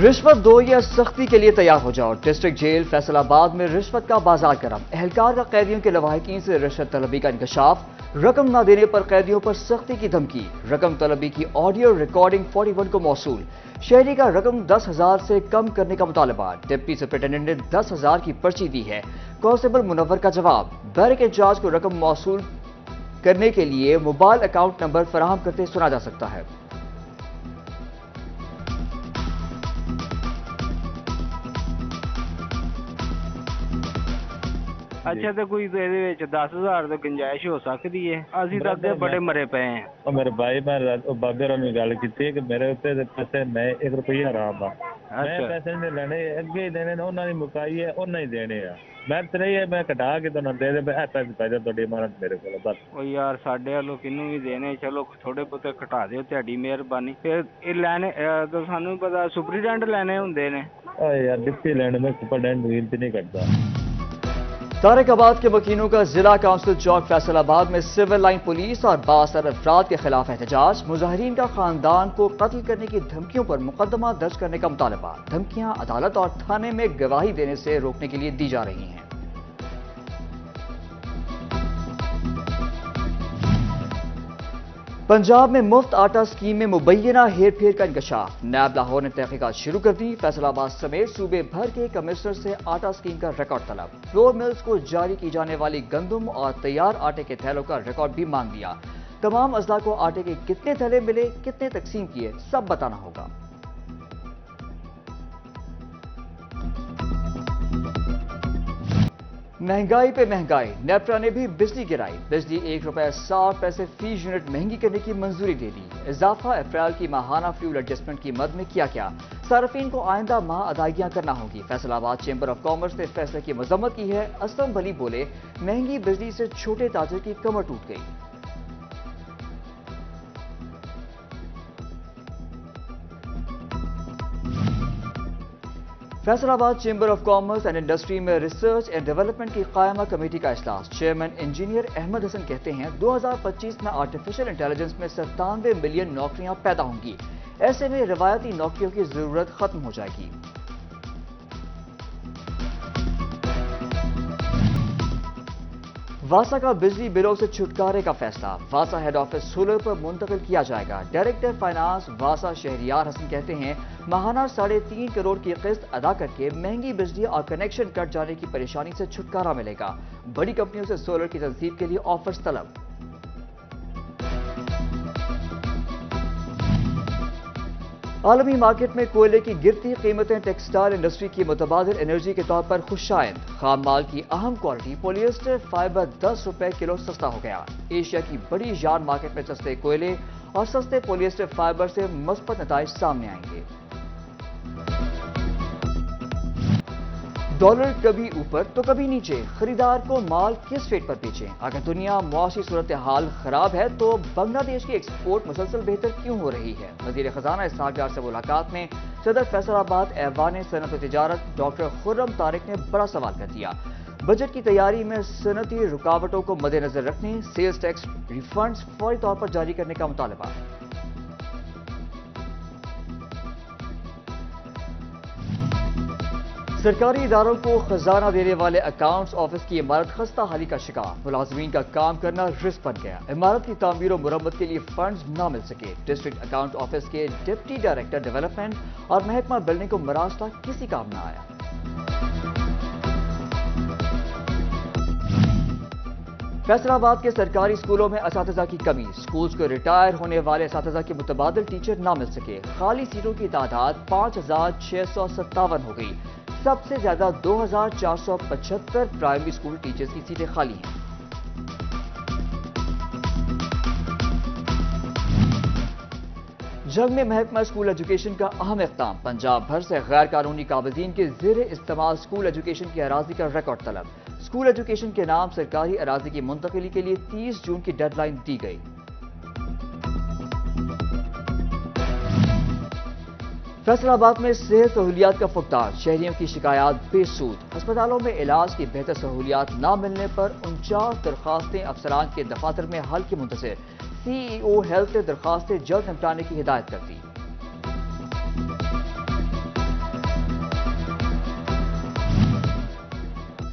رشوت دو یا سختی کے لیے تیار ہو جاؤ۔ ڈسٹرکٹ جیل فیصل آباد میں رشوت کا بازار گرم۔ اہلکار کا قیدیوں کے لواحقین سے رشوت طلبی کا انکشاف۔ رقم نہ دینے پر قیدیوں پر سختی کی دھمکی۔ رقم طلبی کی آڈیو ریکارڈنگ 41 کو موصول۔ شہری کا رقم 10,000 سے کم کرنے کا مطالبہ۔ ڈپٹی سپرنٹینڈنٹ نے 10,000 کی پرچی دی ہے۔ کانسٹیبل منور کا جواب، بیرک انچارج کو رقم موصول کرنے کے لیے موبائل اکاؤنٹ نمبر فراہم کرتے سنا جا سکتا ہے۔ اچھا تو کوئی 10,000 تو گنجائش ہو سکتی ہے؟ اسی تک بڑے مرے پے ہیں۔ میرے بھائی میں بابے اور گل کی کہ میرے اتنے پیسے میں 1 روپیہ آرام میں پیسے نہیں لینے، اگے ہی دینے انہوں نے مکائی ہے انہیں ہی دینے آ میں تیرے میں کٹا کے تو دے دے پیسے پی جائے تھوڑی امانت میرے کو بس۔ او یار ساڈے والوں کنوں بھی دینے، چلو تھوڑے بہت کٹا دیو تہاڈی مہربانی۔ پھر یہ لینے تو سانوں پتا سپرنٹینڈنٹ لینے ہوندے نے۔ یار ڈپٹی لینے میں سپرنٹینڈنٹ ویلتی نہیں کرتا۔ طارق آباد کے مکینوں کا ضلع کونسل چوک فیصل آباد میں سول لائن پولیس اور 62 افراد کے خلاف احتجاج۔ مظاہرین کا خاندان کو قتل کرنے کی دھمکیوں پر مقدمہ درج کرنے کا مطالبہ۔ دھمکیاں عدالت اور تھانے میں گواہی دینے سے روکنے کے لیے دی جا رہی ہیں۔ پنجاب میں مفت آٹا اسکیم میں مبینہ ہیر پھیر کا انکشاف۔ نیب لاہور نے تحقیقات شروع کر دی۔ فیصل آباد سمیت صوبے بھر کے کمشنر سے آٹا اسکیم کا ریکارڈ طلب۔ فلور ملز کو جاری کی جانے والی گندم اور تیار آٹے کے تھیلوں کا ریکارڈ بھی مانگ لیا۔ تمام اضلاع کو آٹے کے کتنے تھیلے ملے، کتنے تقسیم کیے، سب بتانا ہوگا۔ مہنگائی پہ مہنگائی، نیپٹا نے بھی بجلی گرائی۔ بجلی 1 روپے 60 پیسے فی یونٹ مہنگی کرنے کی منظوری دے دی۔ اضافہ اپریل کی ماہانہ فیول ایڈجسٹمنٹ کی مد میں کیا صارفین کو آئندہ ماہ ادائیگیاں کرنا ہوں گی۔ فیصل آباد چیمبر آف کامرس نے فیصلے کی مذمت کی ہے۔ اسلم بلی بولے، مہنگی بجلی سے چھوٹے تاجر کی کمر ٹوٹ گئی۔ فیصل آباد chamber of commerce and industry میں ریسرچ اینڈ ڈیولپمنٹ کی قائمہ کمیٹی کا اجلاس۔ چیئرمین انجینئر احمد حسن کہتے ہیں 2025 میں آرٹیفیشل انٹیلیجنس میں 97 ملین نوکریاں پیدا ہوں گی۔ ایسے میں روایتی نوکریوں کی ضرورت ختم ہو جائے گی۔ واسا کا بجلی بلوں سے چھٹکارے کا فیصلہ۔ واسا ہیڈ آفس سولر پر منتقل کیا جائے گا۔ ڈائریکٹر فائنانس واسا شہریار حسن کہتے ہیں ماہانہ 3.5 کروڑ کی قسط ادا کر کے مہنگی بجلی اور کنیکشن کٹ جانے کی پریشانی سے چھٹکارا ملے گا۔ بڑی کمپنیوں سے سولر کی تنصیب کے لیے آفرز طلب۔ عالمی مارکیٹ میں کوئلے کی گرتی قیمتیں ٹیکسٹائل انڈسٹری کی متبادل انرجی کے طور پر خوشائند۔ خام مال کی اہم کوالٹی پولی ایسٹر فائبر 10 روپے کلو سستا ہو گیا۔ ایشیا کی بڑی یارن مارکیٹ میں سستے کوئلے اور سستے پولی ایسٹر فائبر سے مثبت نتائج سامنے آئیں گے۔ ڈالر کبھی اوپر تو کبھی نیچے، خریدار کو مال کس ریٹ پر بیچیں؟ اگر دنیا معاشی صورتحال خراب ہے تو بنگلہ دیش کی ایکسپورٹ مسلسل بہتر کیوں ہو رہی ہے؟ وزیر خزانہ اسحاق ڈار سے ملاقات میں صدر فیصل آباد ایوان صنعت و تجارت ڈاکٹر خرم طارق نے بڑا سوال کر دیا۔ بجٹ کی تیاری میں صنعتی رکاوٹوں کو مد نظر رکھنے سیلز ٹیکس ریفنڈز فوری طور پر جاری کرنے کا مطالبہ۔ سرکاری اداروں کو خزانہ دینے والے اکاؤنٹس آفس کی عمارت خستہ حالی کا شکار۔ ملازمین کا کام کرنا رسک بن گیا۔ عمارت کی تعمیر و مرمت کے لیے فنڈز نہ مل سکے۔ ڈسٹرکٹ اکاؤنٹ آفس کے ڈپٹی ڈائریکٹر ڈیولپمنٹ اور محکمہ بلڈنگ کو مراستہ کسی کام نہ آیا۔ فیصل آباد کے سرکاری اسکولوں میں اساتذہ کی کمی۔ اسکولز کو ریٹائر ہونے والے اساتذہ کے متبادل ٹیچر نہ مل سکے۔ خالی سیٹوں کی تعداد 5,657 ہو گئی۔ سب سے زیادہ 2,475 پرائمری اسکول ٹیچرز کی سیٹیں خالی ہیں۔ جنگ میں محکمہ اسکول ایجوکیشن کا اہم اقدام۔ پنجاب بھر سے غیر قانونی قابضین کے زیر استعمال اسکول ایجوکیشن کی اراضی کا ریکارڈ طلب۔ اسکول ایجوکیشن کے نام سرکاری اراضی کی منتقلی کے لیے 30 جون کی ڈیڈ لائن دی گئی۔ فیصل آباد میں صحت سہولیات کا فقدان، شہریوں کی شکایات بے سود۔ ہسپتالوں میں علاج کی بہتر سہولیات نہ ملنے پر 49 درخواستیں افسران کے دفاتر میں حل کی منتظر۔ سی ای او ہیلتھ نے درخواستیں جلد نمٹانے کی ہدایت کر دی۔